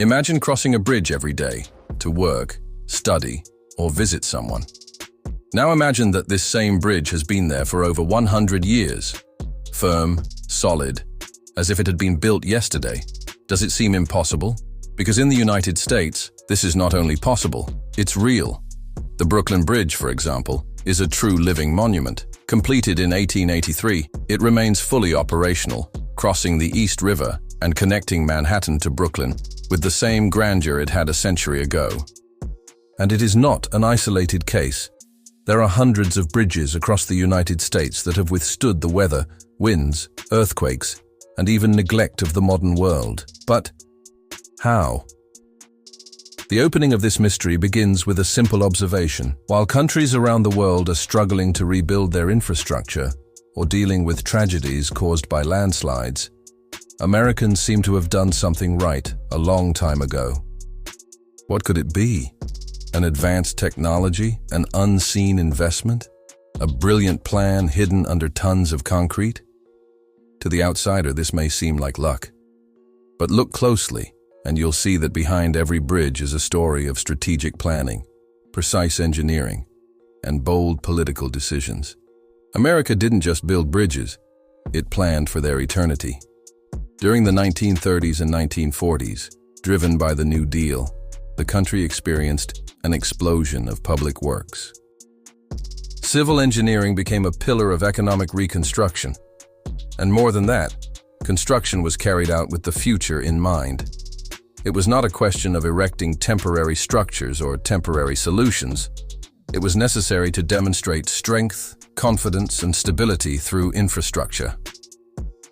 Imagine crossing a bridge every day to work, study, or visit someone. Now imagine that this same bridge has been there for over 100 years. Firm, solid, as if it had been built yesterday. Does it seem impossible? Because in the United States, this is not only possible, it's real. The Brooklyn Bridge, for example, is a true living monument. Completed in 1883, it remains fully operational, crossing the East River and connecting Manhattan to Brooklyn with the same grandeur it had a century ago. And it is not an isolated case. There are hundreds of bridges across the United States that have withstood the weather, winds, earthquakes, and even neglect of the modern world. But how? The opening of this mystery begins with a simple observation. While countries around the world are struggling to rebuild their infrastructure or dealing with tragedies caused by landslides, Americans seem to have done something right a long time ago. What could it be? An advanced technology? An unseen investment? A brilliant plan hidden under tons of concrete? To the outsider, this may seem like luck. But look closely, and you'll see that behind every bridge is a story of strategic planning, precise engineering, and bold political decisions. America didn't just build bridges, it planned for their eternity. During the 1930s and 1940s, driven by the New Deal, the country experienced an explosion of public works. Civil engineering became a pillar of economic reconstruction. And more than that, construction was carried out with the future in mind. It was not a question of erecting temporary structures or temporary solutions. It was necessary to demonstrate strength, confidence, and stability through infrastructure.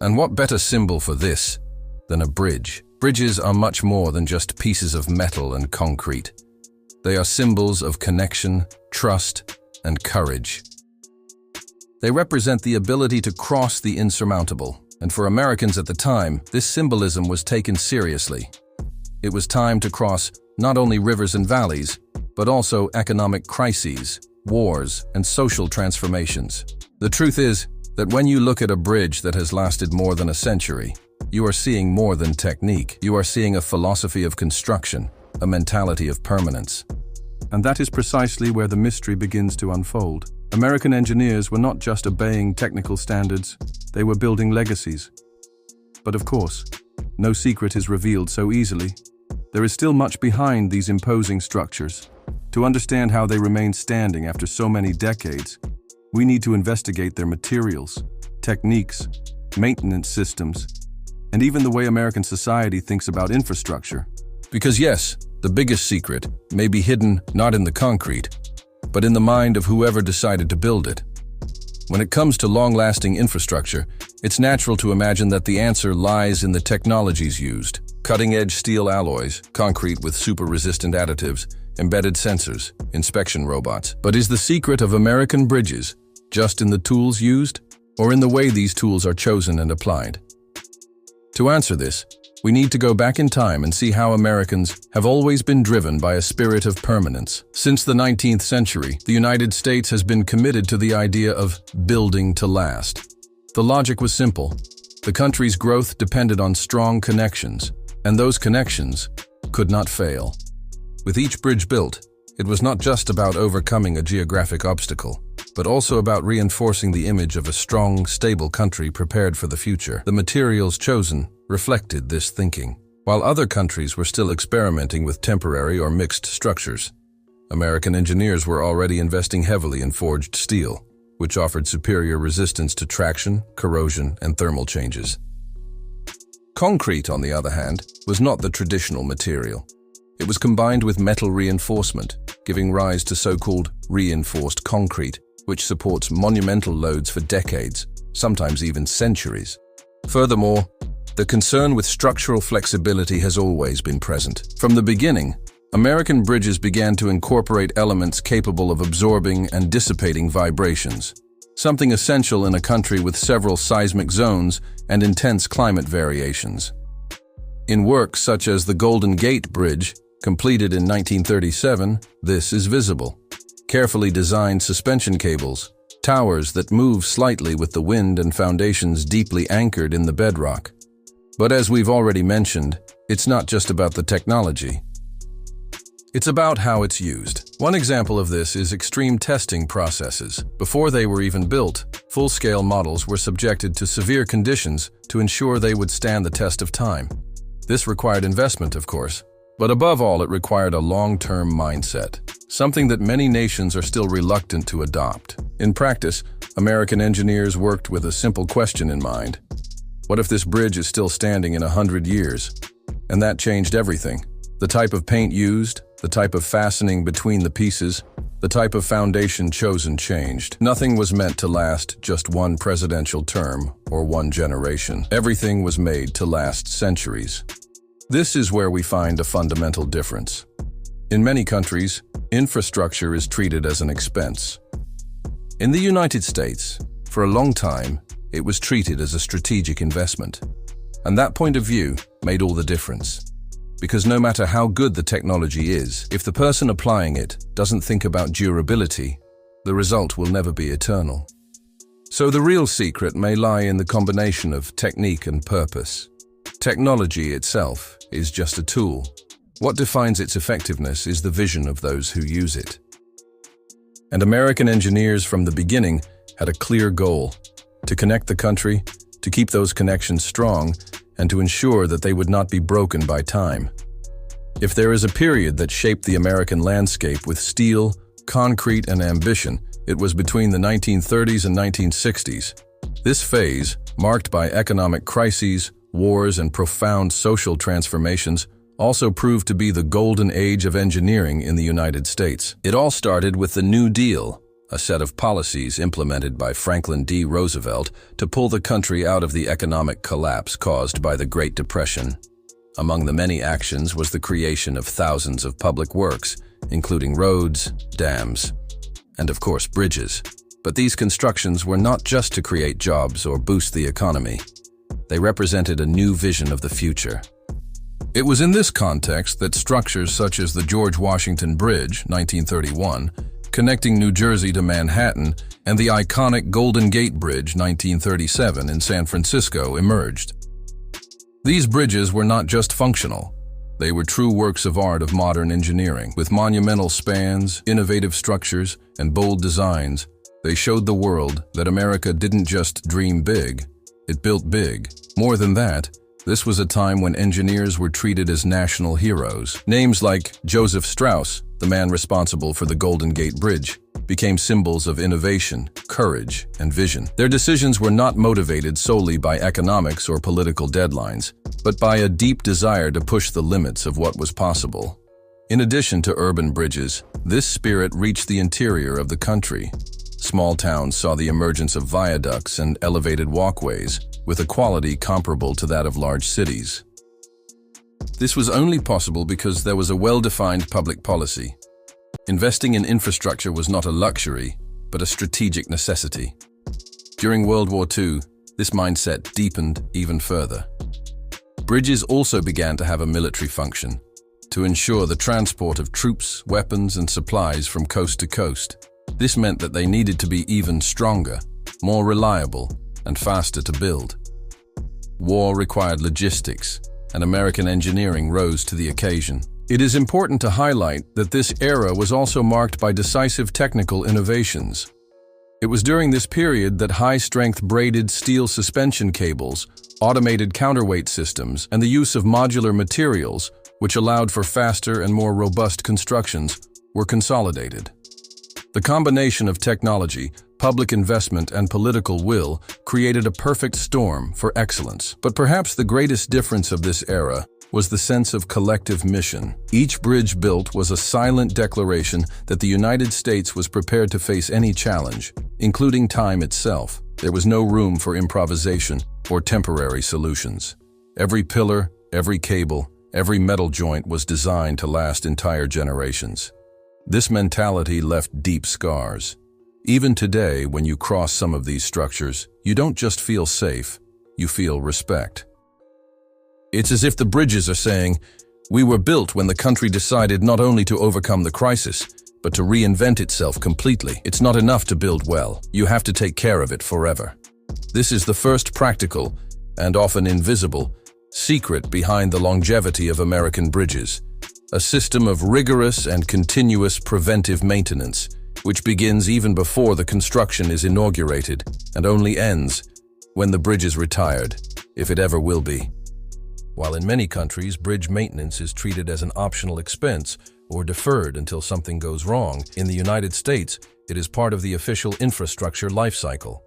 And what better symbol for this than a bridge? Bridges are much more than just pieces of metal and concrete. They are symbols of connection, trust, and courage. They represent the ability to cross the insurmountable, and for Americans at the time, this symbolism was taken seriously. It was time to cross not only rivers and valleys, but also economic crises, wars, and social transformations. The truth is that when you look at a bridge that has lasted more than a century, you are seeing more than technique. You are seeing a philosophy of construction, a mentality of permanence. And that is precisely where the mystery begins to unfold. American engineers were not just obeying technical standards, they were building legacies. But of course, no secret is revealed so easily. There is still much behind these imposing structures. To understand how they remain standing after so many decades, we need to investigate their materials, techniques, maintenance systems, and even the way American society thinks about infrastructure. Because yes, the biggest secret may be hidden not in the concrete, but in the mind of whoever decided to build it. When it comes to long-lasting infrastructure, it's natural to imagine that the answer lies in the technologies used. Cutting-edge steel alloys, concrete with super-resistant additives, embedded sensors, inspection robots. But is the secret of American bridges just in the tools used, or in the way these tools are chosen and applied? To answer this, we need to go back in time and see how Americans have always been driven by a spirit of permanence. Since the 19th century, the United States has been committed to the idea of building to last. The logic was simple. The country's growth depended on strong connections, and those connections could not fail. With each bridge built, it was not just about overcoming a geographic obstacle, but also about reinforcing the image of a strong, stable country prepared for the future. The materials chosen reflected this thinking. While other countries were still experimenting with temporary or mixed structures, American engineers were already investing heavily in forged steel, which offered superior resistance to traction, corrosion, and thermal changes. Concrete, on the other hand, was not the traditional material. It was combined with metal reinforcement, giving rise to so-called reinforced concrete, which supports monumental loads for decades, sometimes even centuries. Furthermore, the concern with structural flexibility has always been present. From the beginning, American bridges began to incorporate elements capable of absorbing and dissipating vibrations, something essential in a country with several seismic zones and intense climate variations. In works such as the Golden Gate Bridge, completed in 1937, this is visible. Carefully designed suspension cables, towers that move slightly with the wind and foundations deeply anchored in the bedrock. But as we've already mentioned, It's not just about the technology. It's about how it's used. One example of this is extreme testing processes. Before they were even built, full-scale models were subjected to severe conditions to ensure they would stand the test of time. This required investment, of course, but above all, it required a long-term mindset, something that many nations are still reluctant to adopt. In practice, American engineers worked with a simple question in mind. What if this bridge is still standing in 100 years? And that changed everything. The type of paint used, the type of fastening between the pieces, the type of foundation chosen changed. Nothing was meant to last just one presidential term or one generation. Everything was made to last centuries. This is where we find a fundamental difference. In many countries, infrastructure is treated as an expense. In the United States, for a long time, it was treated as a strategic investment. And that point of view made all the difference. Because no matter how good the technology is, if the person applying it doesn't think about durability, the result will never be eternal. So the real secret may lie in the combination of technique and purpose. Technology itself is just a tool. What defines its effectiveness is the vision of those who use it. And American engineers from the beginning had a clear goal: to connect the country, to keep those connections strong, and to ensure that they would not be broken by time. If there is a period that shaped the American landscape with steel, concrete, and ambition, it was between the 1930s and 1960s. This phase, marked by economic crises, wars, and profound social transformations, also proved to be the golden age of engineering in the United States. It all started with the New Deal, a set of policies implemented by Franklin D. Roosevelt to pull the country out of the economic collapse caused by the Great Depression. Among the many actions was the creation of thousands of public works, including roads, dams, and of course bridges. But these constructions were not just to create jobs or boost the economy. They represented a new vision of the future. It was in this context that structures such as the George Washington Bridge, 1931, connecting New Jersey to Manhattan, and the iconic Golden Gate Bridge, 1937, in San Francisco emerged. These bridges were not just functional. They were true works of art of modern engineering. With monumental spans, innovative structures, and bold designs, they showed the world that America didn't just dream big, it built big. More than that, this was a time when engineers were treated as national heroes. Names like Joseph Strauss, the man responsible for the Golden Gate Bridge, became symbols of innovation, courage, and vision. Their decisions were not motivated solely by economics or political deadlines, but by a deep desire to push the limits of what was possible. In addition to urban bridges, this spirit reached the interior of the country. Small towns saw the emergence of viaducts and elevated walkways, with a quality comparable to that of large cities. This was only possible because there was a well-defined public policy. Investing in infrastructure was not a luxury, but a strategic necessity. During World War II, this mindset deepened even further. Bridges also began to have a military function, to ensure the transport of troops, weapons, and supplies from coast to coast. This meant that they needed to be even stronger, more reliable, and faster to build. War required logistics, and American engineering rose to the occasion. It is important to highlight that this era was also marked by decisive technical innovations. It was during this period that high-strength braided steel suspension cables, automated counterweight systems, and the use of modular materials, which allowed for faster and more robust constructions, were consolidated. The combination of technology, public investment, and political will created a perfect storm for excellence. But perhaps the greatest difference of this era was the sense of collective mission. Each bridge built was a silent declaration that the United States was prepared to face any challenge, including time itself. There was no room for improvisation or temporary solutions. Every pillar, every cable, every metal joint was designed to last entire generations. This mentality left deep scars. Even today, when you cross some of these structures, you don't just feel safe, you feel respect. It's as if the bridges are saying, we were built when the country decided not only to overcome the crisis, but to reinvent itself completely. It's not enough to build well, you have to take care of it forever. This is the first practical, and often invisible, secret behind the longevity of American bridges, a system of rigorous and continuous preventive maintenance, which begins even before the construction is inaugurated and only ends when the bridge is retired, if it ever will be. While in many countries, bridge maintenance is treated as an optional expense or deferred until something goes wrong, in the United States, it is part of the official infrastructure life cycle.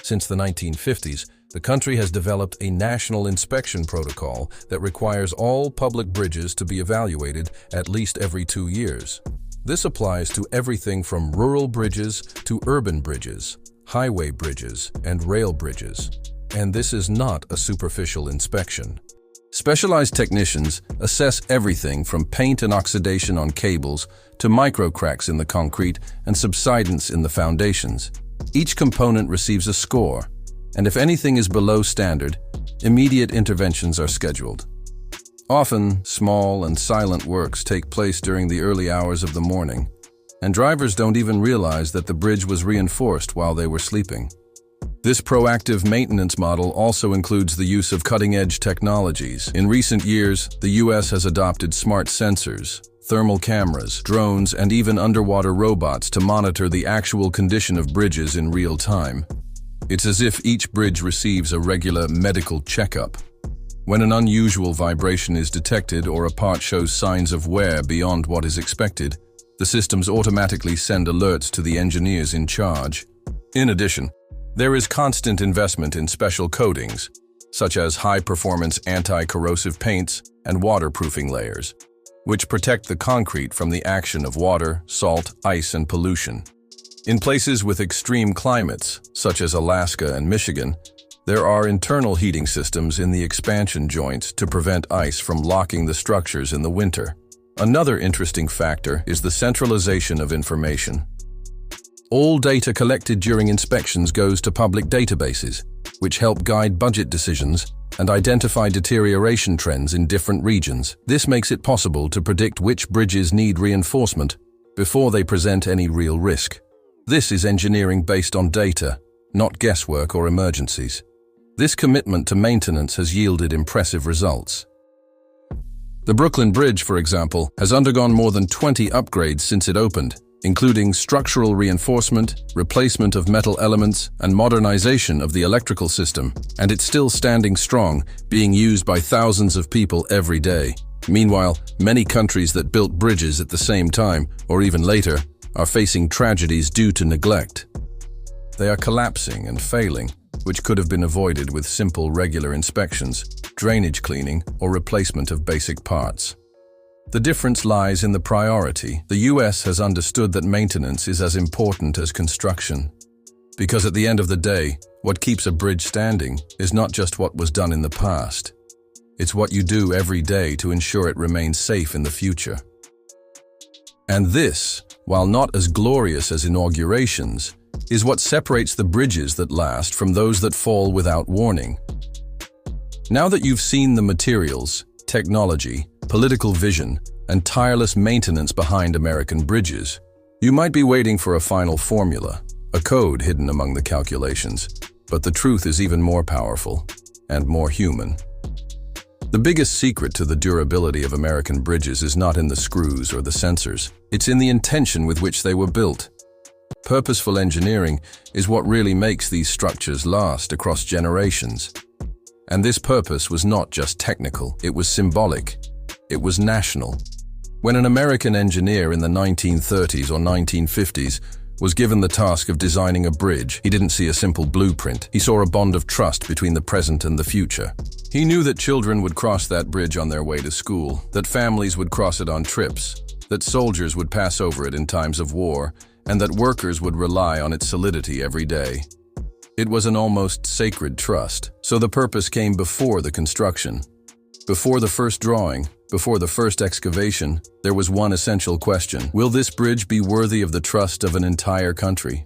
Since the 1950s, the country has developed a national inspection protocol that requires all public bridges to be evaluated at least every 2 years. This applies to everything from rural bridges to urban bridges, highway bridges, and rail bridges. And this is not a superficial inspection. Specialized technicians assess everything from paint and oxidation on cables to micro cracks in the concrete and subsidence in the foundations. Each component receives a score, and if anything is below standard, immediate interventions are scheduled. Often, small and silent works take place during the early hours of the morning, and drivers don't even realize that the bridge was reinforced while they were sleeping. This proactive maintenance model also includes the use of cutting-edge technologies. In recent years, the U.S. has adopted smart sensors, thermal cameras, drones, and even underwater robots to monitor the actual condition of bridges in real time. It's as if each bridge receives a regular medical checkup. When an unusual vibration is detected or a part shows signs of wear beyond what is expected, the systems automatically send alerts to the engineers in charge. In addition, there is constant investment in special coatings, such as high-performance anti-corrosive paints and waterproofing layers, which protect the concrete from the action of water, salt, ice, and pollution. In places with extreme climates, such as Alaska and Michigan, there are internal heating systems in the expansion joints to prevent ice from locking the structures in the winter. Another interesting factor is the centralization of information. All data collected during inspections goes to public databases, which help guide budget decisions and identify deterioration trends in different regions. This makes it possible to predict which bridges need reinforcement before they present any real risk. This is engineering based on data, not guesswork or emergencies. This commitment to maintenance has yielded impressive results. The Brooklyn Bridge, for example, has undergone more than 20 upgrades since it opened, including structural reinforcement, replacement of metal elements, and modernization of the electrical system, and it's still standing strong, being used by thousands of people every day. Meanwhile, many countries that built bridges at the same time, or even later, are facing tragedies due to neglect. They are collapsing and failing, which could have been avoided with simple regular inspections, drainage cleaning, or replacement of basic parts. The difference lies in the priority. The U.S. has understood that maintenance is as important as construction. Because at the end of the day, what keeps a bridge standing is not just what was done in the past. It's what you do every day to ensure it remains safe in the future. And this, while not as glorious as inaugurations, is what separates the bridges that last from those that fall without warning. Now that you've seen the materials, technology, political vision, and tireless maintenance behind American bridges, you might be waiting for a final formula, a code hidden among the calculations, but the truth is even more powerful and more human. The biggest secret to the durability of American bridges is not in the screws or the sensors. It's in the intention with which they were built. Purposeful engineering is what really makes these structures last across generations. And this purpose was not just technical, it was symbolic. It was national. When an American engineer in the 1930s or 1950s was given the task of designing a bridge, he didn't see a simple blueprint. He saw a bond of trust between the present and the future. He knew that children would cross that bridge on their way to school, that families would cross it on trips, that soldiers would pass over it in times of war, and that workers would rely on its solidity every day. It was an almost sacred trust, so the purpose came before the construction. Before the first drawing, before the first excavation, there was one essential question: will this bridge be worthy of the trust of an entire country?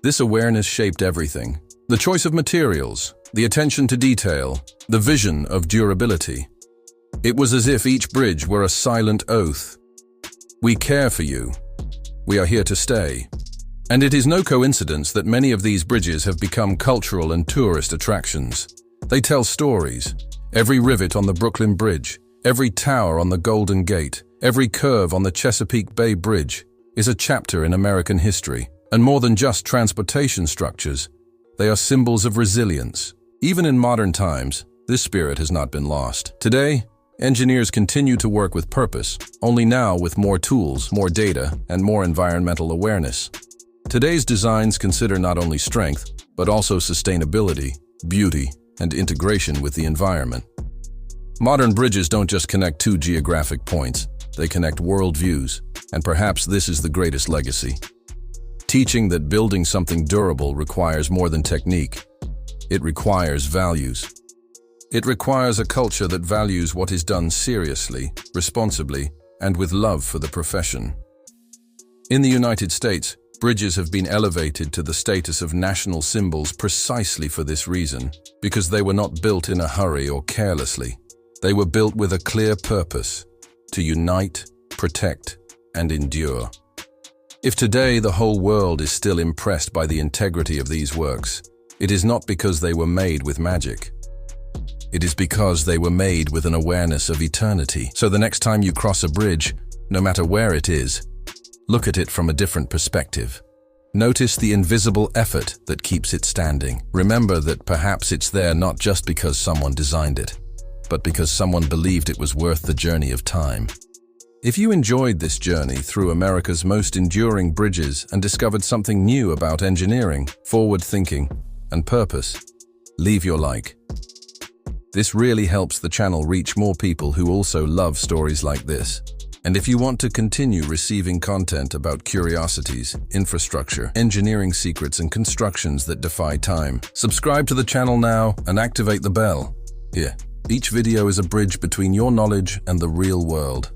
This awareness shaped everything. The choice of materials, the attention to detail, the vision of durability. It was as if each bridge were a silent oath. We care for you. We are here to stay. And it is no coincidence that many of these bridges have become cultural and tourist attractions. They tell stories, Every rivet on the Brooklyn Bridge, every tower on the Golden Gate, every curve on the Chesapeake Bay Bridge is a chapter in American history. And more than just transportation structures, they are symbols of resilience. Even in modern times, this spirit has not been lost. Today, engineers continue to work with purpose, only now with more tools, more data, and more environmental awareness. Today's designs consider not only strength, but also sustainability, beauty, and integration with the environment. Modern bridges don't just connect two geographic points, they connect worldviews, and perhaps this is the greatest legacy. Teaching that building something durable requires more than technique. It requires values. It requires a culture that values what is done seriously, responsibly, and with love for the profession. In the United States, bridges have been elevated to the status of national symbols precisely for this reason, because they were not built in a hurry or carelessly. They were built with a clear purpose: to unite, protect, and endure. If today the whole world is still impressed by the integrity of these works, it is not because they were made with magic. It is because they were made with an awareness of eternity. So the next time you cross a bridge, no matter where it is, look at it from a different perspective. Notice the invisible effort that keeps it standing. Remember that perhaps it's there not just because someone designed it, but because someone believed it was worth the journey of time. If you enjoyed this journey through America's most enduring bridges and discovered something new about engineering, forward thinking, and purpose, leave your like. This really helps the channel reach more people who also love stories like this. And if you want to continue receiving content about curiosities, infrastructure, engineering secrets, and constructions that defy time, subscribe to the channel now and activate the bell. Here, each video is a bridge between your knowledge and the real world.